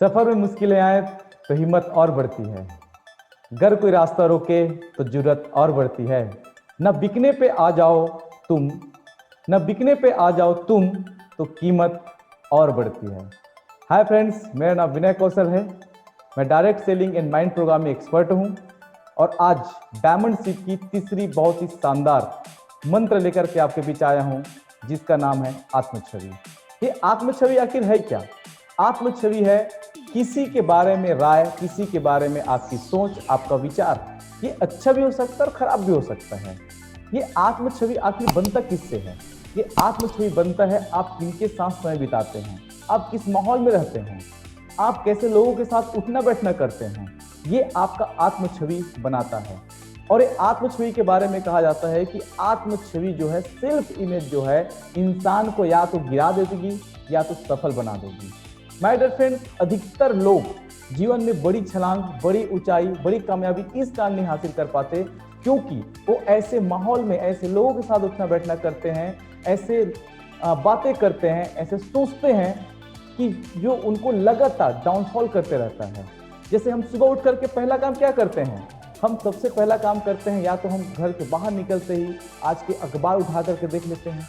सफर में मुश्किलें आए तो हिम्मत और बढ़ती है। अगर कोई रास्ता रोके तो जुर्रत और बढ़ती है। न बिकने पे आ जाओ तुम न बिकने पे आ जाओ तुम तो कीमत और बढ़ती है। हाय फ्रेंड्स, मेरा नाम विनय कौशल है। मैं direct selling and mind program में एक्सपर्ट हूं और आज डायमंड सीट की तीसरी बहुत ही शानदार मंत्र लेकर के आपके बीच आया हूं, जिसका नाम है आत्मछवि। ये आत्मछवि आखिर है क्या? आत्मछवि है किसी के बारे में राय, किसी के बारे में आपकी सोच, आपका विचार। ये अच्छा भी हो सकता है और खराब भी हो सकता है। ये आत्मछवि आखिर बनता किससे है? ये आत्मछवि बनता है आप किनके साथ समय बिताते हैं, आप किस माहौल में रहते हैं, आप कैसे लोगों के साथ उठना बैठना करते हैं। ये आपका आत्मछवि बनाता है। और ये आत्मछवि के बारे में कहा जाता है कि आत्मछवि जो है, सेल्फ इमेज जो है, इंसान को या तो गिरा देगी या तो सफल बना देगी। माय डियर फ्रेंड्स, अधिकतर लोग जीवन में बड़ी छलांग, बड़ी ऊंचाई, बड़ी कामयाबी इस कारण नहीं हासिल कर पाते क्योंकि वो ऐसे माहौल में, ऐसे लोगों के साथ उठना बैठना करते हैं, ऐसे बातें करते हैं, ऐसे सोचते हैं कि जो उनको लगातार डाउनफॉल करते रहता है। जैसे हम सुबह उठ करके पहला काम क्या करते हैं? हम सबसे पहला काम करते हैं या तो हम घर के बाहर निकलते ही आज के अखबार उठा करके देख लेते हैं,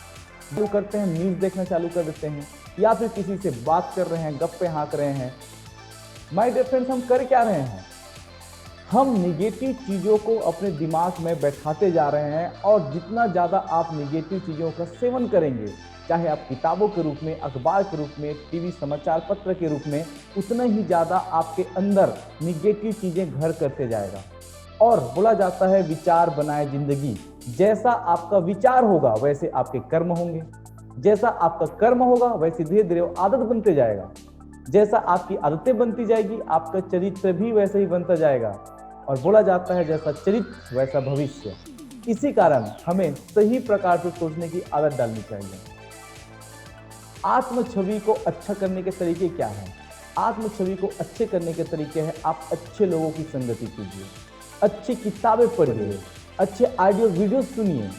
जो करते हैं न्यूज़ देखना चालू कर देते हैं, या फिर किसी से बात कर रहे हैं, गप्पे हाँक रहे हैं। माय डियर फ्रेंड्स, हम कर क्या रहे हैं? हम निगेटिव चीज़ों को अपने दिमाग में बैठाते जा रहे हैं और जितना ज़्यादा आप निगेटिव चीज़ों का सेवन करेंगे, चाहे आप किताबों के रूप में, अखबार के रूप में, टीवी समाचार पत्र के रूप में, उतना ही ज़्यादा आपके अंदर निगेटिव चीज़ें घर करते जाएगा। और बोला जाता है विचार बनाए जिंदगी। जैसा आपका विचार होगा वैसे आपके कर्म होंगे, जैसा आपका कर्म होगा वैसे धीरे धीरे आदत बनते जाएगा, जैसा आपकी आदतें बनती जाएगी आपका चरित्र भी वैसे ही बनता जाएगा। और बोला जाता है जैसा चरित्र वैसा भविष्य। इसी कारण हमें सही प्रकार से सोचने की आदत डालनी चाहिए। आत्मछवि को अच्छा करने के तरीके क्या हैं? आत्मछवि को अच्छे करने के तरीके हैं, आप अच्छे लोगों की संगति कीजिए, अच्छी किताबें पढ़िए, अच्छे ऑडियो वीडियो सुनिए।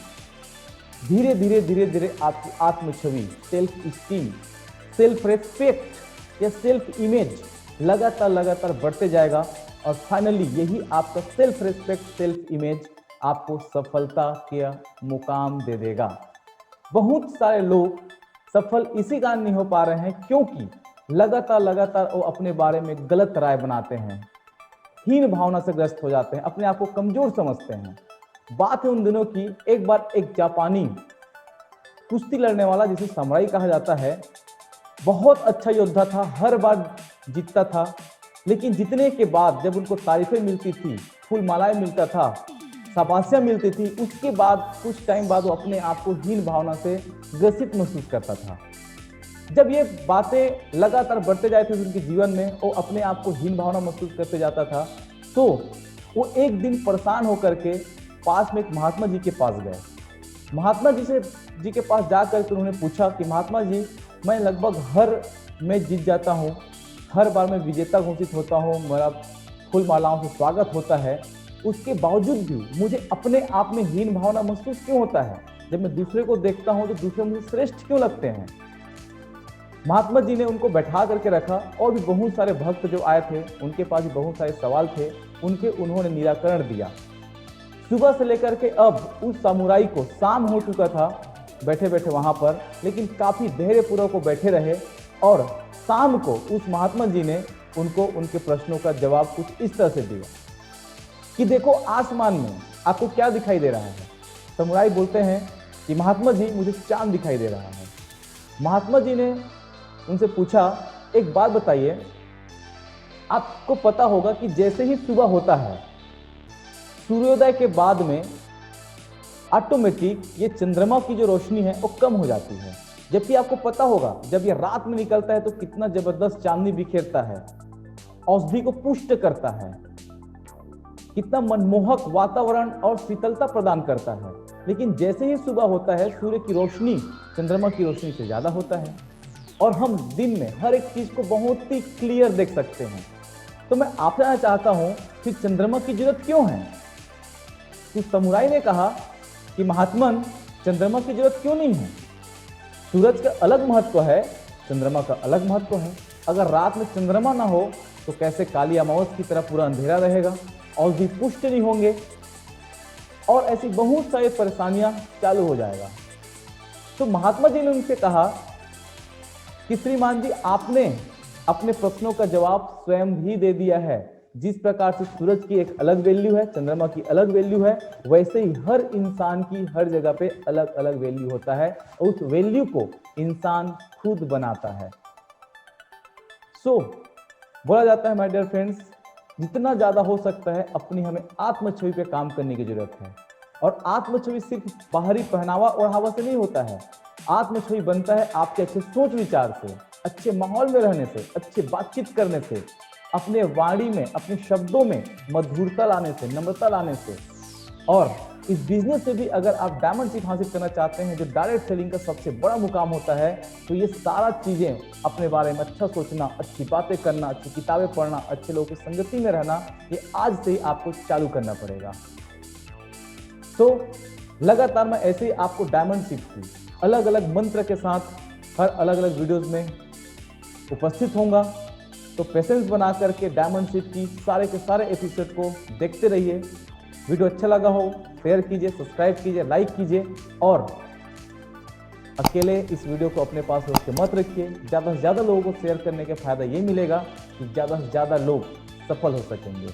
धीरे धीरे धीरे धीरे आपकी आत्मछवि, सेल्फ स्टीम, सेल्फ रेस्पेक्ट या सेल्फ इमेज लगातार बढ़ते जाएगा और फाइनली यही आपका सेल्फ रेस्पेक्ट, सेल्फ इमेज आपको सफलता का मुकाम दे देगा। बहुत सारे लोग सफल इसी कारण नहीं हो पा रहे हैं क्योंकि लगातार वो अपने बारे में गलत राय बनाते हैं, हीन भावना से ग्रस्त हो जाते हैं, अपने आप को कमजोर समझते हैं। बात है उन दिनों की, एक बार एक जापानी कुश्ती लड़ने वाला, जिसे समुराई कहा जाता है, बहुत अच्छा योद्धा था, हर बार जीतता था, लेकिन जीतने के बाद जब उनको तारीफें मिलती थी, फूल मालाएं मिलता था, शाबाशियां मिलती थी, उसके बाद कुछ टाइम बाद वो अपने आप को हीन भावना से ग्रसित महसूस करता था। जब ये बातें लगातार बढ़ते जाए थे उनके जीवन में, वो अपने आप को हीन भावना महसूस करते जाता था, तो वो एक दिन परेशान होकर के पास में एक महात्मा जी के पास गए। महात्मा जी के पास जाकर के उन्होंने पूछा कि महात्मा जी, मैं लगभग हर मैच जीत जाता हूँ, हर बार मैं विजेता घोषित होता हूँ, मेरा फूल मालाओं से स्वागत होता है, उसके बावजूद भी मुझे अपने आप में हीन भावना महसूस क्यों होता है? जब मैं दूसरे को देखता हूँ तो दूसरे मुझे श्रेष्ठ क्यों लगते हैं? महात्मा जी ने उनको बैठा करके रखा और भी बहुत सारे भक्त जो आए थे, उनके पास भी बहुत सारे सवाल थे, उन्होंने निराकरण दिया। सुबह से लेकर के अब उस समुराई को शाम हो चुका था बैठे बैठे वहां पर, लेकिन काफी धैर्य पूर्वक को बैठे रहे और शाम को उस महात्मा जी ने उनको उनके प्रश्नों का जवाब कुछ इस तरह से दिया कि देखो आसमान में आपको क्या दिखाई दे रहा है? समुराई बोलते हैं कि महात्मा जी, मुझे चांद दिखाई दे रहा है। महात्मा जी ने उनसे पूछा, एक बात बताइए, आपको पता होगा कि जैसे ही सुबह होता है, सूर्योदय के बाद में ऑटोमेटिक ये चंद्रमा की जो रोशनी है वो कम हो जाती है, जबकि आपको पता होगा जब ये रात में निकलता है तो कितना जबरदस्त चांदनी बिखेरता है, औषधि को पुष्ट करता है, कितना मनमोहक वातावरण और शीतलता प्रदान करता है। लेकिन जैसे ही सुबह होता है, सूर्य की रोशनी चंद्रमा की रोशनी से ज्यादा होता है और हम दिन में हर एक चीज को बहुत ही क्लियर देख सकते हैं। तो मैं आपसे जानना चाहता हूं कि चंद्रमा की जरूरत क्यों है? तो समुराई ने कहा कि महात्मन, चंद्रमा की जरूरत क्यों नहीं है? सूरज का अलग महत्व है, चंद्रमा का अलग महत्व है। अगर रात में चंद्रमा ना हो तो कैसे काली अमावस की तरह पूरा अंधेरा रहेगा और भी पुष्ट नहीं होंगे और ऐसी बहुत सारी परेशानियां चालू हो जाएगा। तो महात्मा जी ने उनसे कहा कि श्रीमान जी, आपने अपने प्रश्नों का जवाब स्वयं ही दे दिया है। जिस प्रकार से सूरज की एक अलग वैल्यू है, चंद्रमा की अलग वैल्यू है, वैसे ही हर इंसान की हर जगह पे अलग अलग वैल्यू होता है और उस वैल्यू को इंसान खुद बनाता है। बोला जाता है माय डियर फ्रेंड्स, जितना ज्यादा हो सकता है अपनी हमें आत्म छवि पे काम करने की जरूरत है। और आत्म छवि सिर्फ बाहरी पहनावा और हवा से नहीं होता है। आत्म छवि बनता है आपके अच्छे सोच विचार से, अच्छे माहौल में रहने से, अच्छे बातचीत करने से, अपने वाणी में, अपने शब्दों में मधुरता लाने से, नम्रता लाने से। और इस बिजनेस से भी अगर आप डायमंड सीट हासिल करना चाहते हैं, जो डायरेक्ट सेलिंग का सबसे बड़ा मुकाम होता है, तो ये सारा चीजें अपने बारे में अच्छा सोचना, अच्छी बातें करना, अच्छी किताबें पढ़ना, अच्छे लोगों की संगति में रहना, ये आज से ही आपको चालू करना पड़ेगा। तो लगातार मैं ऐसे ही आपको डायमंड सीट की अलग अलग मंत्र के साथ हर अलग अलग वीडियोस में उपस्थित होऊंगा। तो पेशेंस बना करके डायमंड सीट की सारे के सारे एपिसोड को देखते रहिए। वीडियो अच्छा लगा हो शेयर कीजिए, सब्सक्राइब कीजिए, लाइक कीजिए और अकेले इस वीडियो को अपने पास रोक के मत रखिए। ज़्यादा से ज़्यादा लोगों को शेयर करने का फायदा ये मिलेगा कि ज़्यादा से ज़्यादा लोग सफल हो सकेंगे।